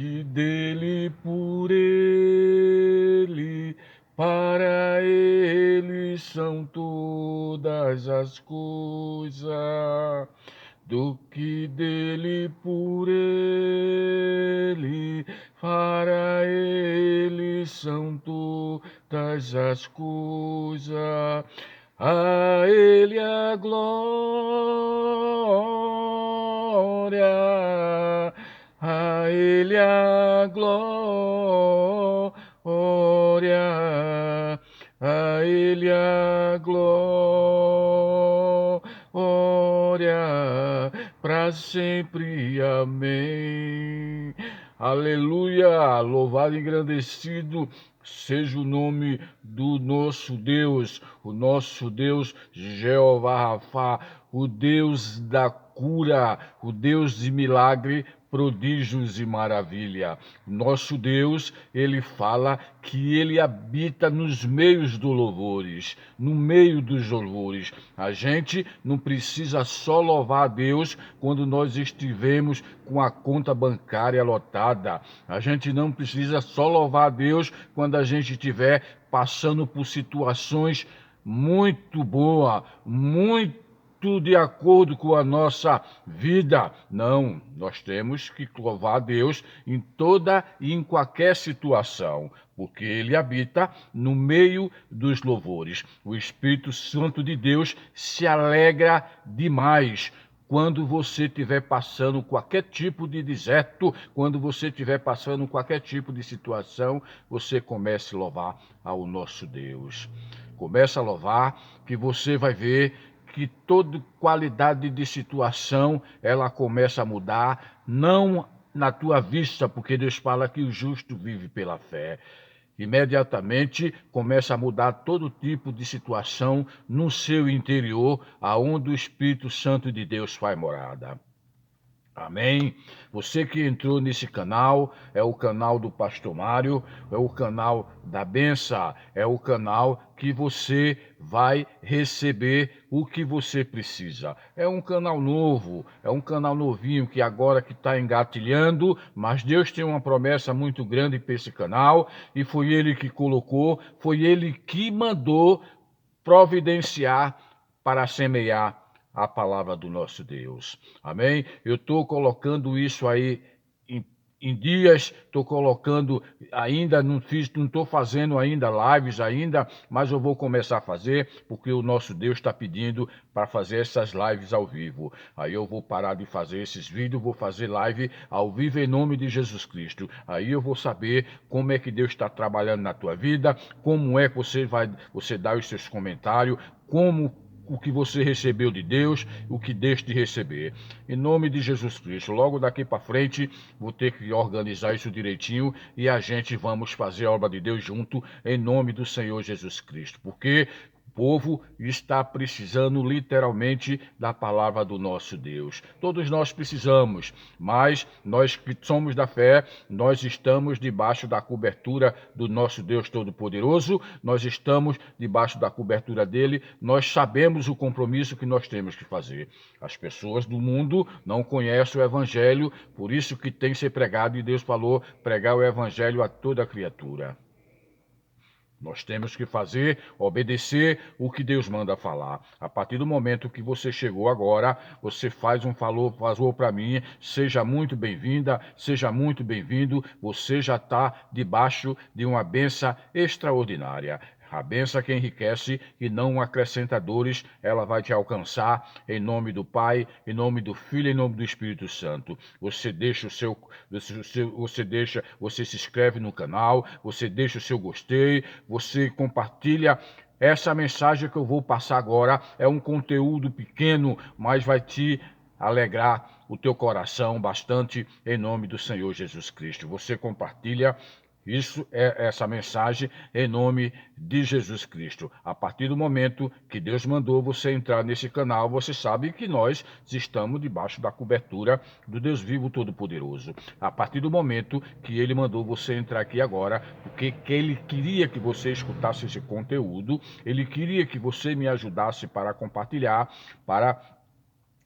que dele, por ele, para ele são todas as coisas. Do que dele, por ele, para ele são todas as coisas. A ele a glória, a ele a glória, a ele a glória, para sempre, amém. Aleluia, louvado e engrandecido seja o nome do nosso Deus, o nosso Deus Jeová Rafá, o Deus da cura, o Deus de milagre, prodígios e maravilha. Nosso Deus, ele fala que ele habita nos meios dos louvores, no meio dos louvores. A gente não precisa só louvar a Deus quando nós estivermos com a conta bancária lotada. A gente não precisa só louvar a Deus quando a gente estiver passando por situações muito boas, muito de acordo com a nossa vida. Não, nós temos que louvar a Deus em toda e em qualquer situação, porque ele habita no meio dos louvores. O Espírito Santo de Deus se alegra demais quando você estiver passando qualquer tipo de deserto, quando você estiver passando qualquer tipo de situação, você comece a louvar ao nosso Deus. Comece a louvar, que você vai ver que toda qualidade de situação ela começa a mudar, não na tua vista, porque Deus fala que o justo vive pela fé. Imediatamente começa a mudar todo tipo de situação no seu interior, aonde o Espírito Santo de Deus faz morada. Amém? Você que entrou nesse canal, é o canal do Pastor Mário, é o canal da benção, é o canal que você vai receber o que você precisa. É um canal novo, é um canal novinho que agora que está engatilhando, mas Deus tem uma promessa muito grande para esse canal e foi Ele que colocou, foi Ele que mandou providenciar para semear a palavra do nosso Deus. Amém? Eu estou colocando isso aí em dias, estou colocando ainda, não estou fazendo ainda lives ainda, mas eu vou começar a fazer, porque o nosso Deus está pedindo para fazer essas lives ao vivo. Aí eu vou parar de fazer esses vídeos, vou fazer live ao vivo em nome de Jesus Cristo. Aí eu vou saber como é que Deus está trabalhando na tua vida, como é que você dá os seus comentários, como o que você recebeu de Deus, o que Deus te receber. Em nome de Jesus Cristo. Logo daqui para frente, vou ter que organizar isso direitinho e a gente vamos fazer a obra de Deus junto, em nome do Senhor Jesus Cristo. Porque o povo está precisando literalmente da palavra do nosso Deus. Todos nós precisamos, mas nós que somos da fé, nós estamos debaixo da cobertura do nosso Deus Todo-Poderoso, nós estamos debaixo da cobertura dele, nós sabemos o compromisso que nós temos que fazer. As pessoas do mundo não conhecem o Evangelho, por isso que tem que ser pregado, e Deus falou, pregar o Evangelho a toda criatura. Nós temos que fazer, obedecer o que Deus manda falar. A partir do momento que você chegou agora, você faz um favor para mim, seja muito bem-vinda, seja muito bem-vindo, você já está debaixo de uma bênção extraordinária. A bênção que enriquece e não acrescenta dores, ela vai te alcançar em nome do Pai, em nome do Filho, em nome do Espírito Santo. Você deixa você se inscreve no canal, você deixa o seu gostei, você compartilha. Essa mensagem que eu vou passar agora é um conteúdo pequeno, mas vai te alegrar o teu coração bastante em nome do Senhor Jesus Cristo. Você compartilha. Isso é essa mensagem em nome de Jesus Cristo. A partir do momento que Deus mandou você entrar nesse canal, você sabe que nós estamos debaixo da cobertura do Deus vivo todo-poderoso. A partir do momento que Ele mandou você entrar aqui agora, porque Ele queria que você escutasse esse conteúdo, Ele queria que você me ajudasse para compartilhar, para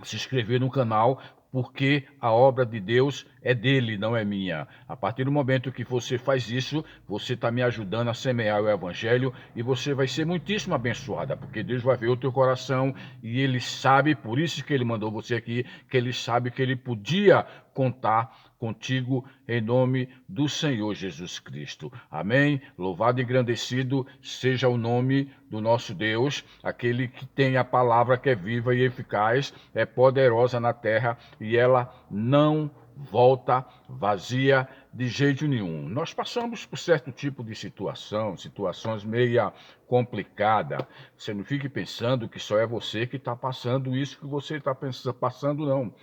se inscrever no canal, porque a obra de Deus é dele, não é minha. A partir do momento que você faz isso, você está me ajudando a semear o evangelho e você vai ser muitíssimo abençoada, porque Deus vai ver o teu coração e ele sabe, por isso que ele mandou você aqui, que ele sabe que ele podia contar contigo em nome do Senhor Jesus Cristo. Amém? Louvado e engrandecido seja o nome do nosso Deus, aquele que tem a palavra que é viva e eficaz, é poderosa na terra e ela não volta vazia de jeito nenhum. Nós passamos por certo tipo de situações meia complicada. Você não fique pensando que só é você que está passando isso que você está passando, não.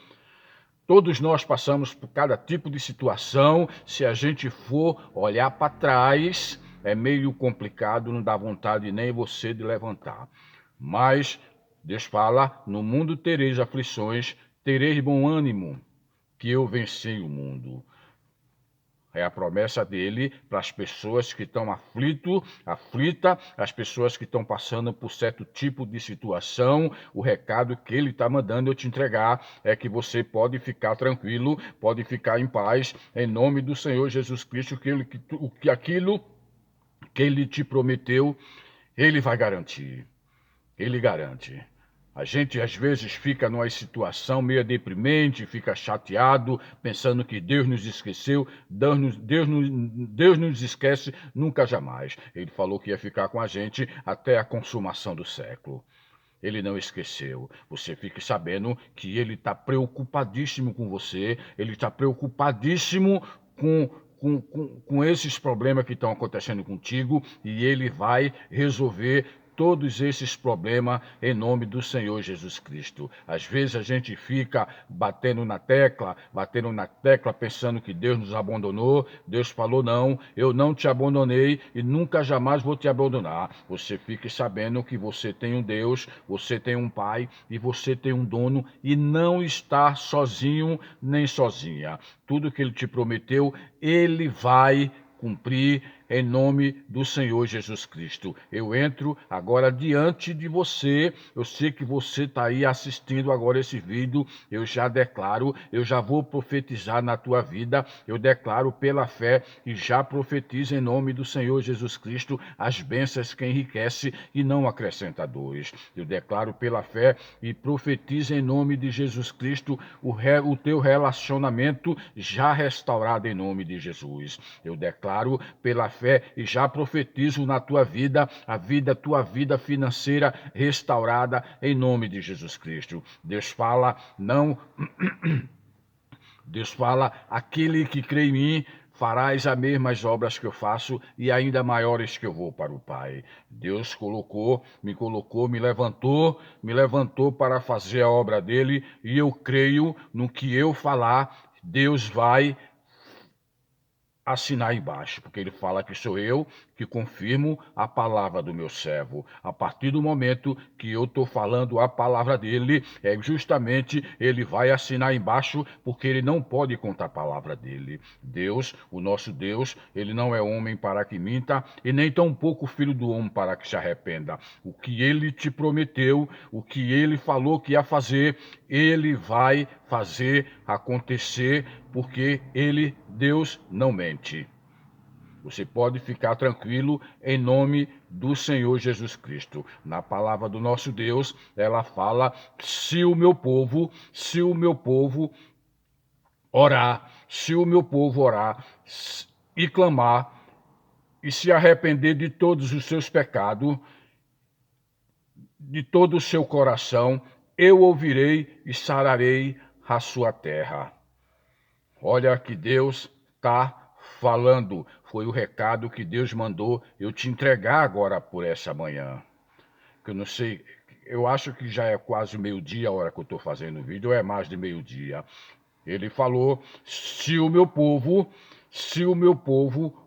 Todos nós passamos por cada tipo de situação. Se a gente for olhar para trás, é meio complicado, não dá vontade nem você de levantar. Mas Deus fala, no mundo tereis aflições, tereis bom ânimo, que eu venci o mundo. É a promessa dele para as pessoas que estão aflita, as pessoas que estão passando por certo tipo de situação. O recado que ele está mandando eu te entregar é que você pode ficar tranquilo, pode ficar em paz, em nome do Senhor Jesus Cristo, que aquilo que ele te prometeu, ele vai garantir. Ele garante. A gente às vezes fica numa situação meio deprimente, fica chateado, pensando que Deus nos esqueceu. Deus nos esquece nunca jamais. Ele falou que ia ficar com a gente até a consumação do século. Ele não esqueceu. Você fique sabendo que ele está preocupadíssimo com você, ele está preocupadíssimo com esses problemas que estão acontecendo contigo e ele vai resolver todos esses problemas em nome do Senhor Jesus Cristo. Às vezes a gente fica batendo na tecla, pensando que Deus nos abandonou. Deus falou, não, eu não te abandonei e nunca jamais vou te abandonar. Você fique sabendo que você tem um Deus, você tem um Pai e você tem um dono e não está sozinho nem sozinha. Tudo que Ele te prometeu, Ele vai cumprir em nome do Senhor Jesus Cristo. Eu entro agora diante de você. Eu sei que você está aí assistindo agora esse vídeo. Eu já declaro, eu já vou profetizar na tua vida. Eu declaro pela fé e já profetizo em nome do Senhor Jesus Cristo as bênçãos que enriquece e não acrescenta dores. Eu declaro pela fé e profetizo em nome de Jesus Cristo o teu relacionamento já restaurado em nome de Jesus. Eu declaro pela fé e já profetizo na tua vida, tua vida financeira restaurada em nome de Jesus Cristo. Deus fala, não... Deus fala, aquele que crê em mim, farás as mesmas obras que eu faço e ainda maiores que eu vou para o Pai. Deus me levantou para fazer a obra dele e eu creio no que eu falar, Deus vai assinar embaixo, porque ele fala que sou eu que confirmo a palavra do meu servo. A partir do momento que eu estou falando a palavra dele, justamente ele vai assinar embaixo, porque ele não pode contar a palavra dele. Deus, o nosso Deus, ele não é homem para que minta, e nem tampouco filho do homem para que se arrependa. O que ele te prometeu, o que ele falou que ia fazer, ele vai fazer acontecer, porque ele, Deus, não mente. Você pode ficar tranquilo em nome do Senhor Jesus Cristo. Na palavra do nosso Deus, ela fala, se o meu povo orar e clamar e se arrepender de todos os seus pecados, de todo o seu coração, eu ouvirei e sararei a sua terra. Olha que Deus está falando. Foi o recado que Deus mandou eu te entregar agora por essa manhã. Que eu não sei, eu acho que já é quase meio-dia a hora que eu estou fazendo o vídeo, ou é mais de meio-dia. Ele falou, se o meu povo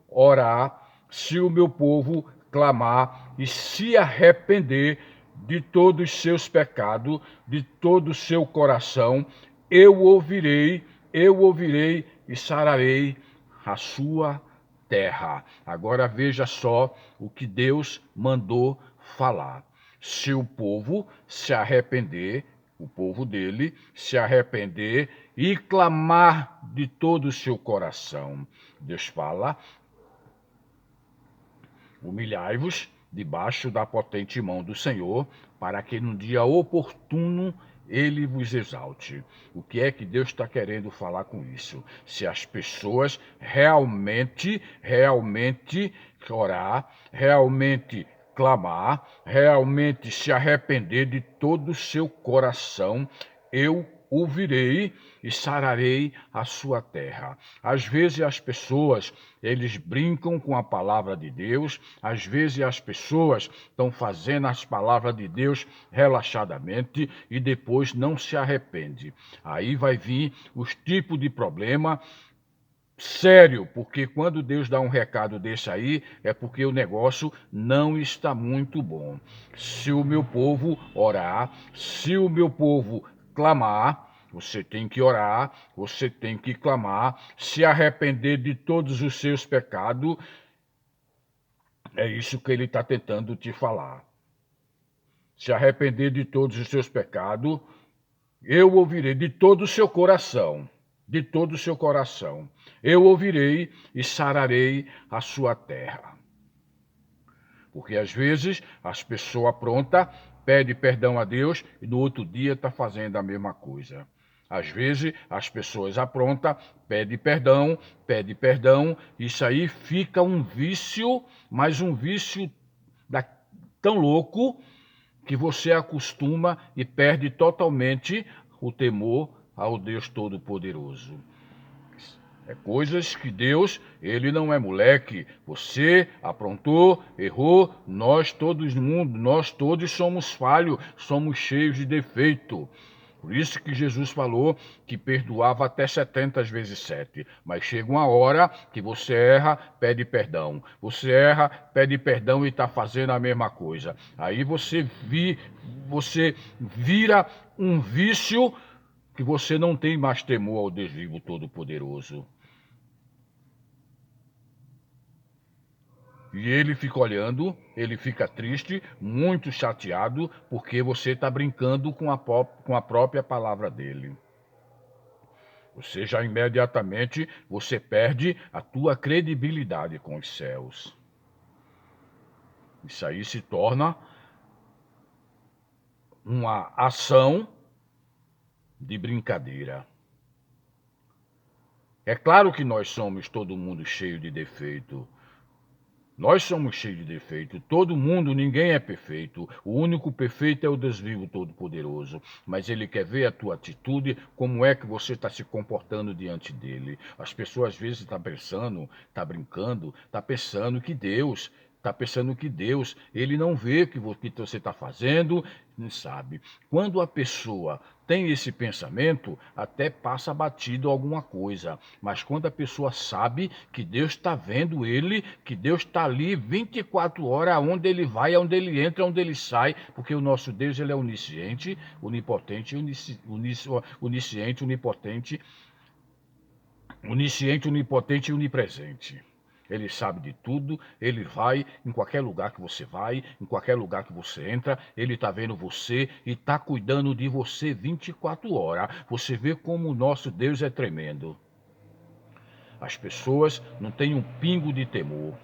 orar, se o meu povo clamar e se arrepender de todos os seus pecados, de todo o seu coração, eu ouvirei e sararei a sua terra. Agora veja só o que Deus mandou falar. Se o povo se arrepender, o povo dele, se arrepender e clamar de todo o seu coração. Deus fala: humilhai-vos debaixo da potente mão do Senhor, para que no dia oportuno ele vos exalte. O que é que Deus está querendo falar com isso? Se as pessoas realmente orar, realmente clamar, realmente se arrepender de todo o seu coração, eu ouvirei e sararei a sua terra. Às vezes as pessoas, eles brincam com a palavra de Deus, às vezes as pessoas estão fazendo as palavras de Deus relaxadamente e depois não se arrepende. Aí vai vir os tipos de problema sério, porque quando Deus dá um recado desse aí, é porque o negócio não está muito bom. Se o meu povo orar, se o meu povo clamar, você tem que orar, você tem que clamar, se arrepender de todos os seus pecados. É isso que ele está tentando te falar. Se arrepender de todos os seus pecados, eu ouvirei de todo o seu coração, de todo o seu coração. Eu ouvirei e sararei a sua terra. Porque às vezes as pessoas prontas pedem perdão a Deus e no outro dia está fazendo a mesma coisa. Às vezes as pessoas aprontam, pedem perdão, isso aí fica um vício, mas um vício tão louco que você acostuma e perde totalmente o temor ao Deus Todo-Poderoso. É coisas que Deus, ele não é moleque. Você aprontou, errou, nós todos somos falhos, somos cheios de defeito. Por isso que Jesus falou que perdoava até 70 vezes 7. Mas chega uma hora que você erra, pede perdão. Você erra, pede perdão e está fazendo a mesma coisa. Aí você vira um vício que você não tem mais temor ao Deus vivo todo-poderoso. E ele fica olhando, ele fica triste, muito chateado, porque você está brincando com a própria palavra dele. Você já imediatamente, você perde a tua credibilidade com os céus. Isso aí se torna uma ação de brincadeira. É claro que nós somos todo mundo cheio de defeito. Nós somos cheios de defeito. Todo mundo, ninguém é perfeito. O único perfeito é o Deus vivo todo-poderoso. Mas ele quer ver a tua atitude, como é que você está se comportando diante dele. As pessoas às vezes estão pensando, estão brincando, estão pensando que Deus... Está pensando que Deus, ele não vê o que você está fazendo, não sabe. Quando a pessoa tem esse pensamento, até passa batido alguma coisa. Mas quando a pessoa sabe que Deus está vendo ele, que Deus está ali 24 horas, aonde ele vai, aonde ele entra, aonde ele sai, porque o nosso Deus ele é onisciente, onipotente, onisciente, onipotente e onipresente. Ele sabe de tudo, ele vai em qualquer lugar que você vai, em qualquer lugar que você entra, ele está vendo você e está cuidando de você 24 horas. Você vê como o nosso Deus é tremendo. As pessoas não têm um pingo de temor.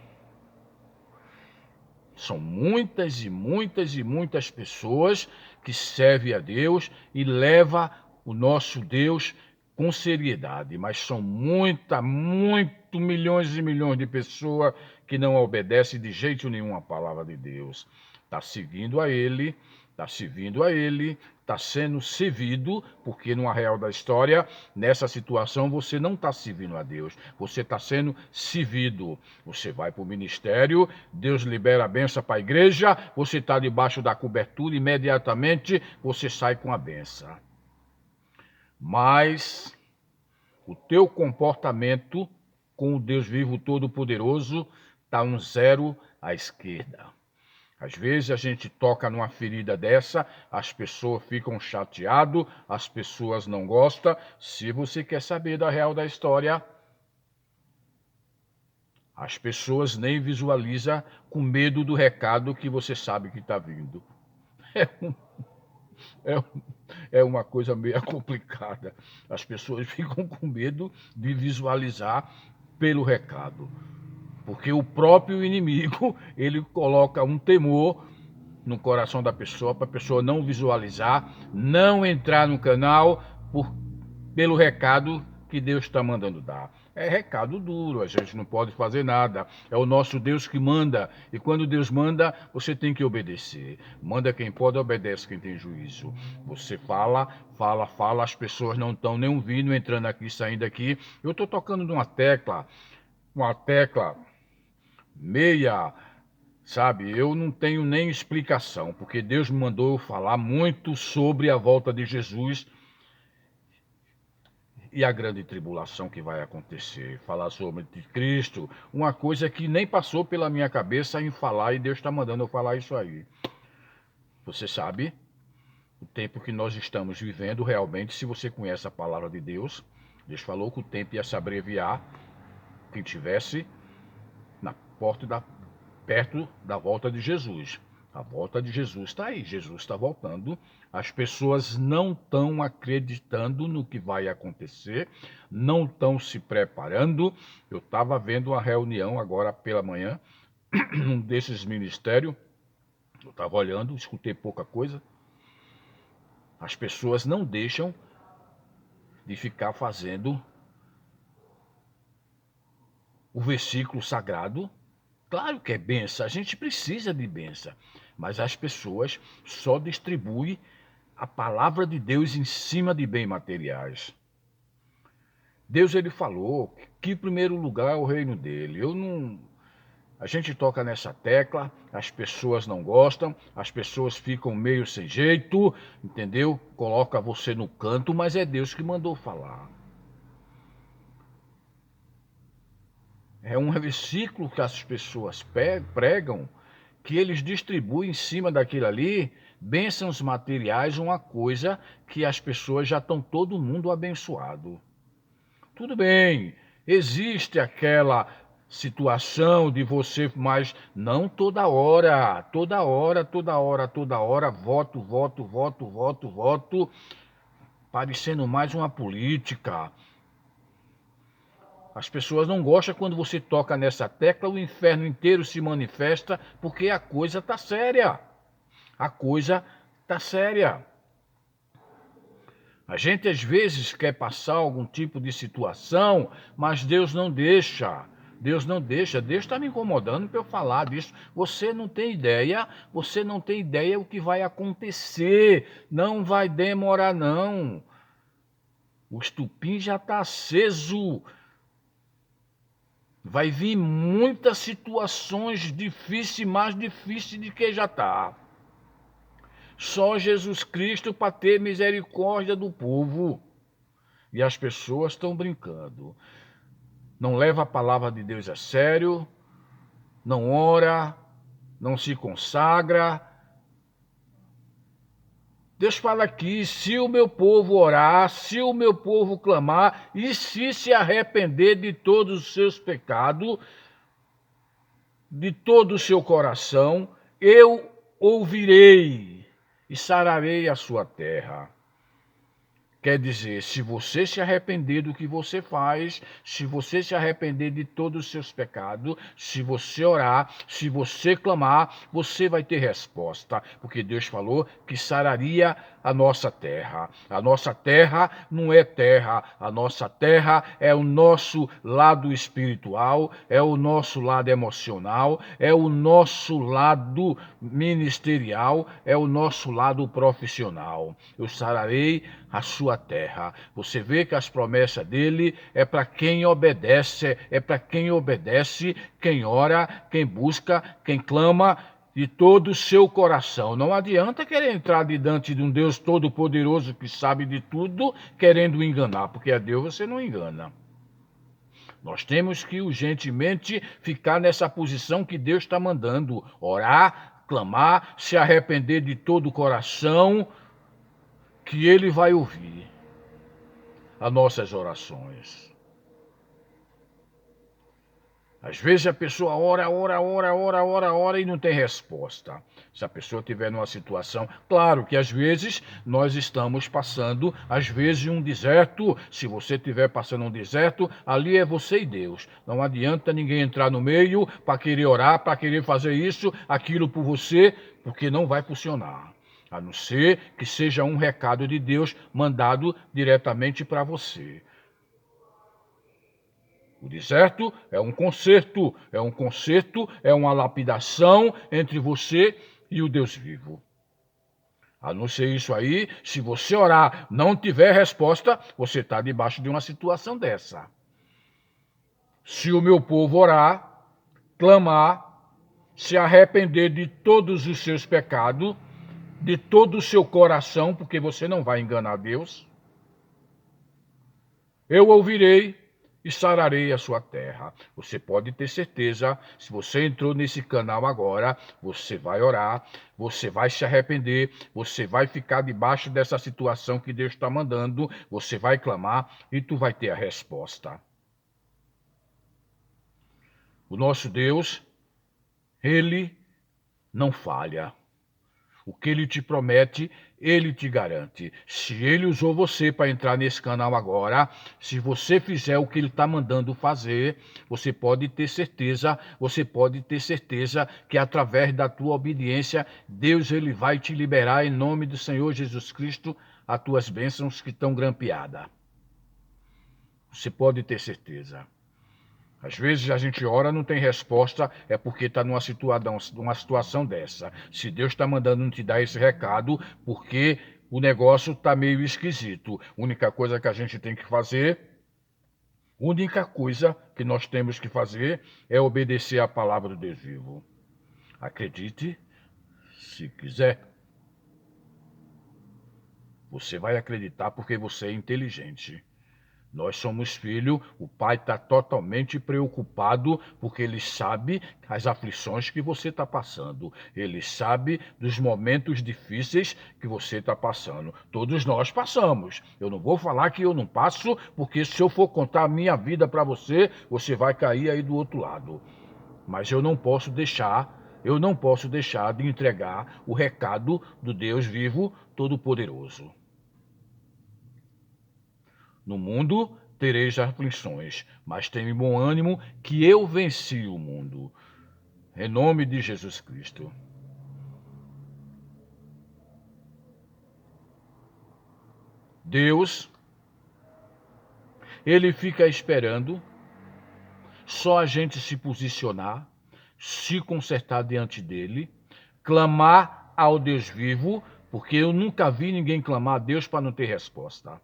São muitas e muitas e muitas pessoas que servem a Deus e levam o nosso Deus com seriedade, mas são muito milhões e milhões de pessoas que não obedecem de jeito nenhum à palavra de Deus. Está seguindo a ele, está servindo a ele, está sendo servido, porque no real da história, nessa situação, você não está servindo a Deus, você está sendo servido. Você vai para o ministério, Deus libera a benção para a igreja, você está debaixo da cobertura, imediatamente você sai com a benção. Mas o teu comportamento com o Deus vivo todo-poderoso está um zero à esquerda. Às vezes a gente toca numa ferida dessa, as pessoas ficam chateadas, as pessoas não gostam. Se você quer saber da real da história, as pessoas nem visualizam com medo do recado que você sabe que está vindo. É, é uma coisa meio complicada. As pessoas ficam com medo de visualizar pelo recado, porque o próprio inimigo, ele coloca um temor no coração da pessoa, para a pessoa não visualizar, não entrar no canal pelo recado que Deus está mandando dar. É recado duro, a gente não pode fazer nada. É o nosso Deus que manda. E quando Deus manda, você tem que obedecer. Manda quem pode, obedece quem tem juízo. Você fala, fala, fala, as pessoas não estão nem ouvindo, entrando aqui, saindo aqui. Eu estou tocando numa uma tecla meia, sabe? Eu não tenho nem explicação, porque Deus me mandou falar muito sobre a volta de Jesus e a grande tribulação que vai acontecer, falar sobre Cristo, uma coisa que nem passou pela minha cabeça em falar, e Deus está mandando eu falar isso aí. Você sabe o tempo que nós estamos vivendo realmente, se você conhece a palavra de Deus. Deus falou que o tempo ia se abreviar, quem tivesse na porta perto da volta de Jesus. A volta de Jesus está aí, Jesus está voltando. As pessoas não estão acreditando no que vai acontecer, não estão se preparando. Eu estava vendo uma reunião agora pela manhã, num desses ministérios. Eu estava olhando, escutei pouca coisa. As pessoas não deixam de ficar fazendo o versículo sagrado. Claro que é benção, a gente precisa de benção, mas as pessoas só distribuem a palavra de Deus em cima de bens materiais. Deus, ele falou que em primeiro lugar é o reino dele. A gente toca nessa tecla, as pessoas não gostam, as pessoas ficam meio sem jeito, entendeu? Coloca você no canto, mas é Deus que mandou falar. É um versículo que as pessoas pregam, que eles distribuem em cima daquilo ali, bênçãos materiais, uma coisa que as pessoas já estão todo mundo abençoado. Tudo bem, existe aquela situação de você, mas não toda hora, toda hora, toda hora, toda hora, voto, voto, voto, voto, voto, parecendo mais uma política. As pessoas não gostam quando você toca nessa tecla, o inferno inteiro se manifesta, porque a coisa está séria. A coisa está séria. A gente às vezes quer passar algum tipo de situação, mas Deus não deixa. Deus não deixa. Deus está me incomodando para eu falar disso. Você não tem ideia, você não tem ideia o que vai acontecer. Não vai demorar, não. O estupim já está aceso. Vai vir muitas situações difíceis, mais difíceis do que já está. Só Jesus Cristo para ter misericórdia do povo. E as pessoas estão brincando. Não leva a palavra de Deus a sério, não ora, não se consagra. Deus fala aqui, se o meu povo orar, se o meu povo clamar, e se arrepender de todos os seus pecados, de todo o seu coração, eu ouvirei e sararei a sua terra. Quer dizer, se você se arrepender do que você faz, se você se arrepender de todos os seus pecados, se você orar, se você clamar, você vai ter resposta. Porque Deus falou que sararia a nossa terra. A nossa terra não é terra, a nossa terra é o nosso lado espiritual, é o nosso lado emocional, é o nosso lado ministerial, é o nosso lado profissional. Eu sararei a sua terra. Você vê que as promessas dele é para quem obedece, quem ora, quem busca, quem clama de todo o seu coração. Não adianta querer entrar diante de um Deus todo-poderoso que sabe de tudo, querendo enganar, porque a Deus você não engana. Nós temos que urgentemente ficar nessa posição que Deus está mandando. Orar, clamar, se arrepender de todo o coração, que Ele vai ouvir as nossas orações. Às vezes a pessoa ora e não tem resposta. Se a pessoa estiver numa situação, claro que às vezes nós estamos passando, às vezes um deserto. Se você estiver passando um deserto, ali é você e Deus. Não adianta ninguém entrar no meio para querer orar, para querer fazer isso, aquilo por você, porque não vai funcionar. A não ser que seja um recado de Deus mandado diretamente para você. O deserto é um concerto, é uma lapidação entre você e o Deus vivo. A não ser isso aí, se você orar não tiver resposta, você está debaixo de uma situação dessa. Se o meu povo orar, clamar, se arrepender de todos os seus pecados, de todo o seu coração, porque você não vai enganar Deus, eu ouvirei e sararei a sua terra. Você pode ter certeza, se você entrou nesse canal agora, você vai orar, você vai se arrepender, você vai ficar debaixo dessa situação que Deus está mandando, você vai clamar e tu vai ter a resposta. O nosso Deus, Ele não falha. O que Ele te promete, Ele te garante. Se Ele usou você para entrar nesse canal agora, se você fizer o que Ele está mandando fazer, você pode ter certeza que através da tua obediência, Deus Ele vai te liberar em nome do Senhor Jesus Cristo as tuas bênçãos que estão grampeadas. Você pode ter certeza. Às vezes a gente ora, não tem resposta, é porque está numa situação dessa. Se Deus está mandando te dar esse recado, porque o negócio está meio esquisito. Única coisa que a gente tem que fazer, única coisa que nós temos que fazer é obedecer à palavra do Deus vivo. Acredite, se quiser. Você vai acreditar porque você é inteligente. Nós somos filhos, o pai está totalmente preocupado porque ele sabe as aflições que você está passando. Ele sabe dos momentos difíceis que você está passando. Todos nós passamos. Eu não vou falar que eu não passo, porque se eu for contar a minha vida para você, você vai cair aí do outro lado. Mas eu não posso deixar de entregar o recado do Deus vivo, todo-poderoso. No mundo tereis aflições, mas tenha bom ânimo que eu venci o mundo. Em nome de Jesus Cristo. Deus, Ele fica esperando só a gente se posicionar, se consertar diante dEle, clamar ao Deus vivo, porque eu nunca vi ninguém clamar a Deus para não ter resposta.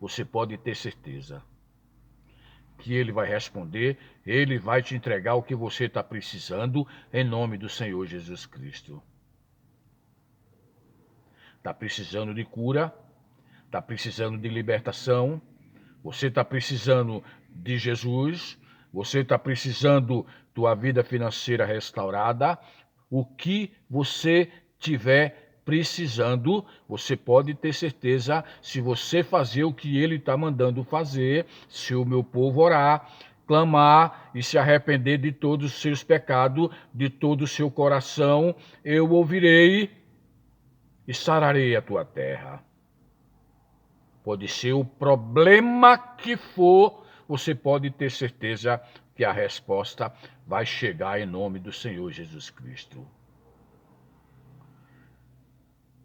Você pode ter certeza que Ele vai responder, Ele vai te entregar o que você está precisando, em nome do Senhor Jesus Cristo. Está precisando de cura, está precisando de libertação, você está precisando de Jesus, você está precisando tua vida financeira restaurada. O que você tiver precisando, você pode ter certeza, se você fazer o que Ele está mandando fazer, se o meu povo orar, clamar e se arrepender de todos os seus pecados, de todo o seu coração, eu ouvirei e sararei a tua terra. Pode ser o problema que for, você pode ter certeza que a resposta vai chegar em nome do Senhor Jesus Cristo.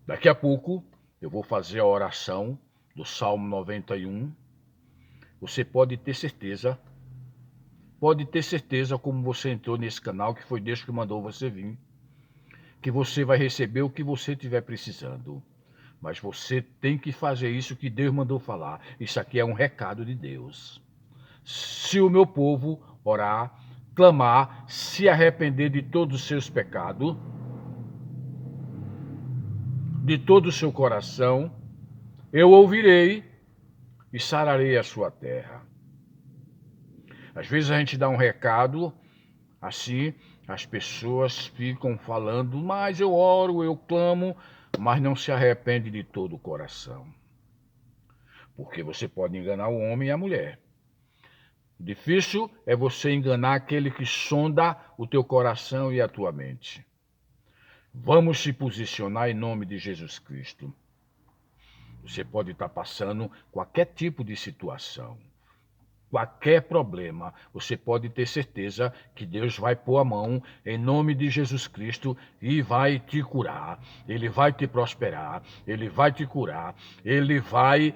Daqui a pouco eu vou fazer a oração do Salmo 91. Você pode ter certeza, como você entrou nesse canal, que foi Deus que mandou você vir, que você vai receber o que você estiver precisando. Mas você tem que fazer isso que Deus mandou falar. Isso aqui é um recado de Deus. Se o meu povo orar, clamar, se arrepender de todos os seus pecados, de todo o seu coração, eu ouvirei e sararei a sua terra. Às vezes a gente dá um recado, assim, as pessoas ficam falando, mas eu oro, eu clamo, mas não se arrepende de todo o coração. Porque você pode enganar o homem e a mulher. Difícil é você enganar aquele que sonda o teu coração e a tua mente. Vamos se posicionar em nome de Jesus Cristo. Você pode estar passando qualquer tipo de situação, qualquer problema. Você pode ter certeza que Deus vai pôr a mão em nome de Jesus Cristo e vai te curar. Ele vai te prosperar, ele vai te curar, ele vai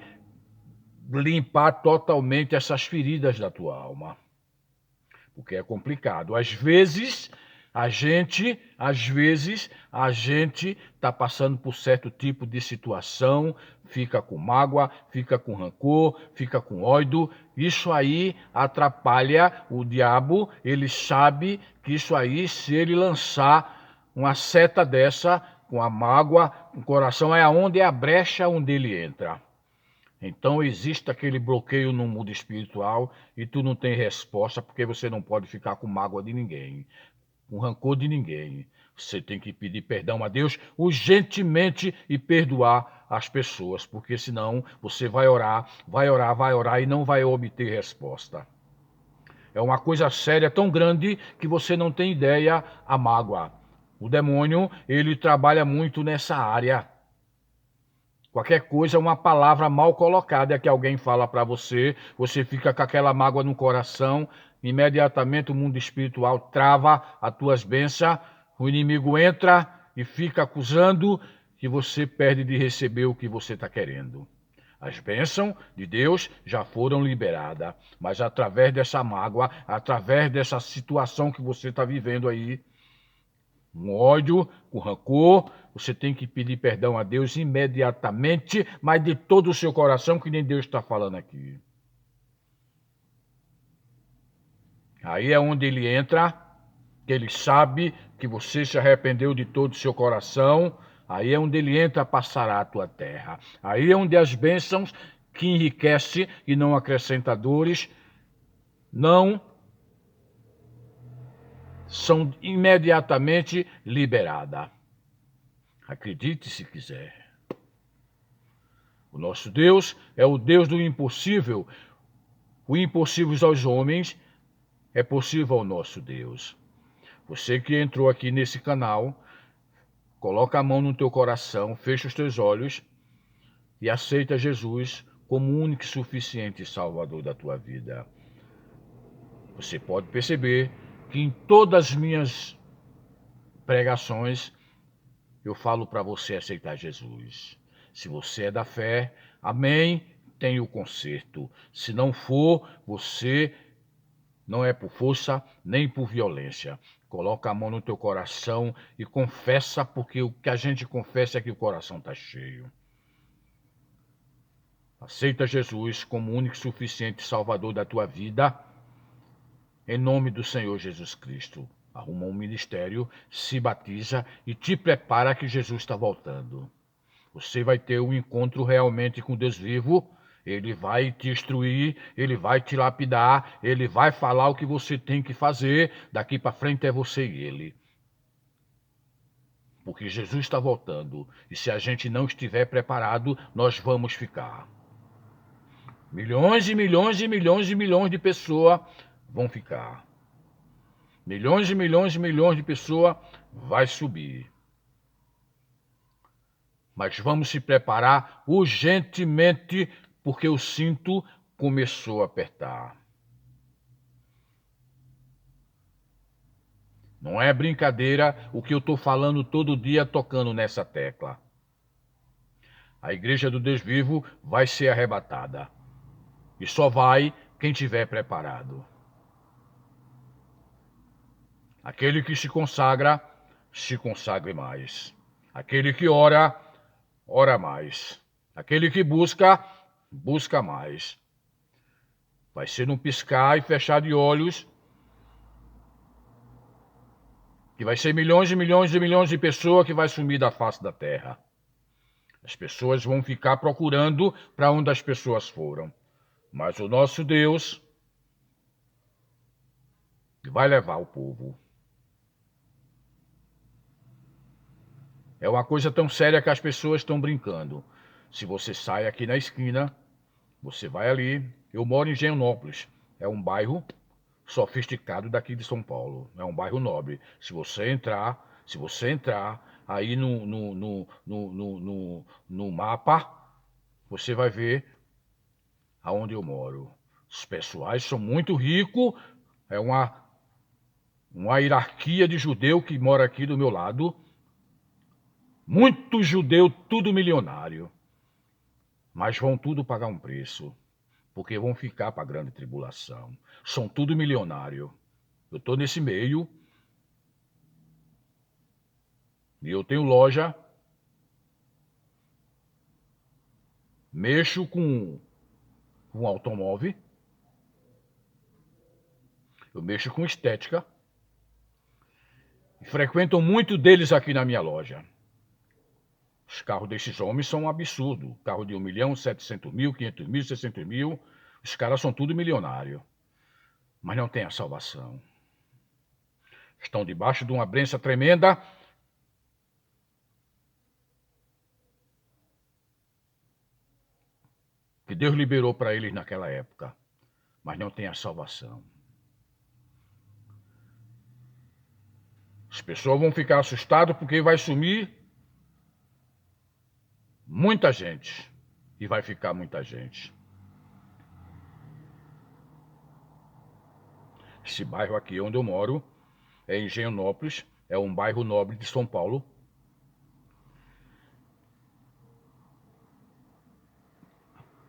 limpar totalmente essas feridas da tua alma. Porque é complicado. Às vezes a gente está passando por certo tipo de situação, fica com mágoa, fica com rancor, fica com ódio. Isso aí atrapalha o diabo. Ele sabe que isso aí, se ele lançar uma seta dessa com a mágoa, o coração é aonde é a brecha onde ele entra. Então existe aquele bloqueio no mundo espiritual e tu não tem resposta porque você não pode ficar com mágoa de ninguém, com rancor de ninguém. Você tem que pedir perdão a Deus urgentemente e perdoar as pessoas, porque senão você vai orar e não vai obter resposta. É uma coisa séria, tão grande que você não tem ideia a mágoa. O demônio, ele trabalha muito nessa área. Qualquer coisa, uma palavra mal colocada que alguém fala para você, você fica com aquela mágoa no coração, imediatamente o mundo espiritual trava as tuas bênçãos, o inimigo entra e fica acusando que você perde de receber o que você está querendo. As bênçãos de Deus já foram liberadas, mas através dessa mágoa, através dessa situação que você está vivendo aí, um ódio, com rancor, você tem que pedir perdão a Deus imediatamente, mas de todo o seu coração, que nem Deus está falando aqui. Aí é onde ele entra, que ele sabe que você se arrependeu de todo o seu coração. Aí é onde ele entra para sarar a tua terra. Aí é onde as bênçãos que enriquece e não acrescenta dores, não são imediatamente liberadas. Acredite se quiser. O nosso Deus é o Deus do impossível. O impossível aos homens é possível ao nosso Deus. Você que entrou aqui nesse canal, coloca a mão no teu coração, fecha os teus olhos e aceita Jesus como o único e suficiente Salvador da tua vida. Você pode perceber que em todas as minhas pregações eu falo para você aceitar Jesus. Se você é da fé, amém, tem o conserto. Se não for, você não é por força nem por violência. Coloca a mão no teu coração e confessa, porque o que a gente confessa é que o coração está cheio. Aceita Jesus como único e suficiente Salvador da tua vida, em nome do Senhor Jesus Cristo. Arruma um ministério, se batiza e te prepara que Jesus está voltando. Você vai ter um encontro realmente com Deus vivo. Ele vai te instruir, ele vai te lapidar, ele vai falar o que você tem que fazer. Daqui para frente é você e ele. Porque Jesus está voltando. E se a gente não estiver preparado, nós vamos ficar. Milhões e milhões e milhões e milhões de pessoas vão ficar. Milhões e milhões e milhões de pessoas vai subir. Mas vamos se preparar urgentemente, porque o cinto começou a apertar. Não é brincadeira o que eu estou falando todo dia tocando nessa tecla. A igreja do Deus vivo vai ser arrebatada. E só vai quem tiver preparado. Aquele que se consagre mais. Aquele que ora, ora mais. Aquele que busca, busca mais. Vai ser num piscar e fechar de olhos, que vai ser milhões e milhões e milhões de pessoas que vai sumir da face da terra. As pessoas vão ficar procurando para onde as pessoas foram. Mas o nosso Deus vai levar o povo. É uma coisa tão séria que as pessoas estão brincando. Se você sai aqui na esquina, você vai ali. Eu moro em Higienópolis. é um bairro sofisticado daqui de São Paulo. É um bairro nobre. Se você entrar aí no mapa, você vai ver aonde eu moro. Os pessoais são muito ricos, é uma hierarquia de judeu que mora aqui do meu lado. Muito judeu, tudo milionário. Mas vão tudo pagar um preço, porque vão ficar para a grande tribulação. São tudo milionário. Eu estou nesse meio e eu tenho loja, mexo com automóvel, eu mexo com estética e frequentam muito deles aqui na minha loja. Os carros desses homens são um absurdo. Carro de 1 milhão, 700 mil, 500 mil, 600 mil. Os caras são tudo milionário, mas não tem a salvação. Estão debaixo de uma bênção tremenda. Que Deus liberou para eles naquela época, mas não tem a salvação. As pessoas vão ficar assustadas porque vai sumir muita gente e vai ficar muita gente. Esse bairro aqui onde eu moro é Engenhonópolis, é um bairro nobre de São Paulo.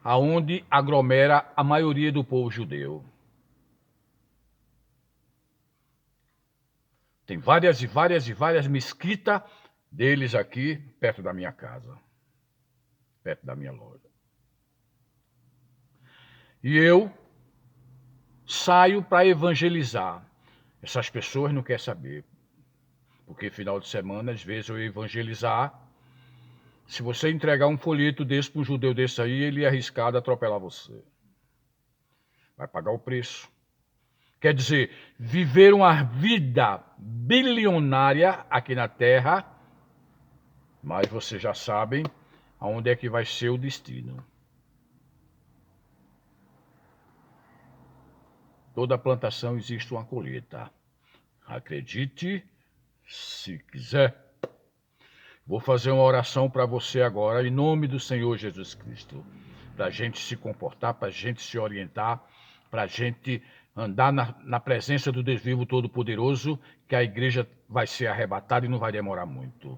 Aonde aglomera a maioria do povo judeu. Tem várias e várias mesquitas deles aqui perto da minha casa, perto da minha loja. E eu saio para evangelizar. Essas pessoas não querem saber, porque final de semana, às vezes eu ia evangelizar. Se você entregar um folheto desse para um judeu desse aí, ele é arriscado a atropelar você. Vai pagar o preço. Quer dizer, viver uma vida bilionária aqui na Terra, mas vocês já sabem aonde é que vai ser o destino. Toda plantação existe uma colheita. Acredite se quiser. Vou fazer uma oração para você agora, em nome do Senhor Jesus Cristo. Para a gente se comportar, para a gente se orientar, para a gente andar na presença do Deus vivo Todo-Poderoso, que a igreja vai ser arrebatada e não vai demorar muito.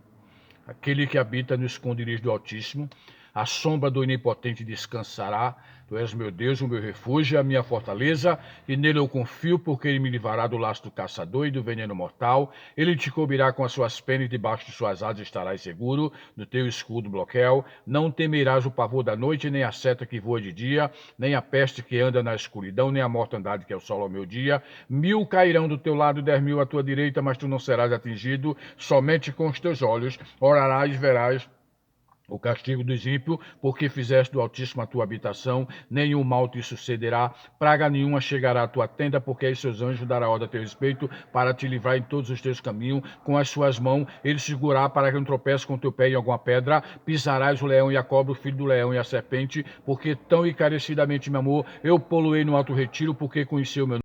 Aquele que habita no esconderijo do Altíssimo, a sombra do Onipotente descansará. Tu és meu Deus, o meu refúgio, a minha fortaleza, e nele eu confio, porque ele me livrará do laço do caçador e do veneno mortal. Ele te cobrirá com as suas penas, e debaixo de suas asas estarás seguro, no teu escudo bloqueio. Não temerás o pavor da noite, nem a seta que voa de dia, nem a peste que anda na escuridão, nem a mortandade que é o sol ao meu dia. 1000 cairão do teu lado, 10.000 à tua direita, mas tu não serás atingido. Somente com os teus olhos orarás e verás o castigo dos ímpios, porque fizeste do Altíssimo a tua habitação, nenhum mal te sucederá, praga nenhuma chegará à tua tenda, porque aí seus anjos dará ordem a teu respeito, para te livrar em todos os teus caminhos, com as suas mãos ele segurará para que não tropece com teu pé em alguma pedra, pisarás o leão e a cobra, o filho do leão e a serpente, porque tão encarecidamente me amou, eu poloei no alto retiro, porque conheceu o meu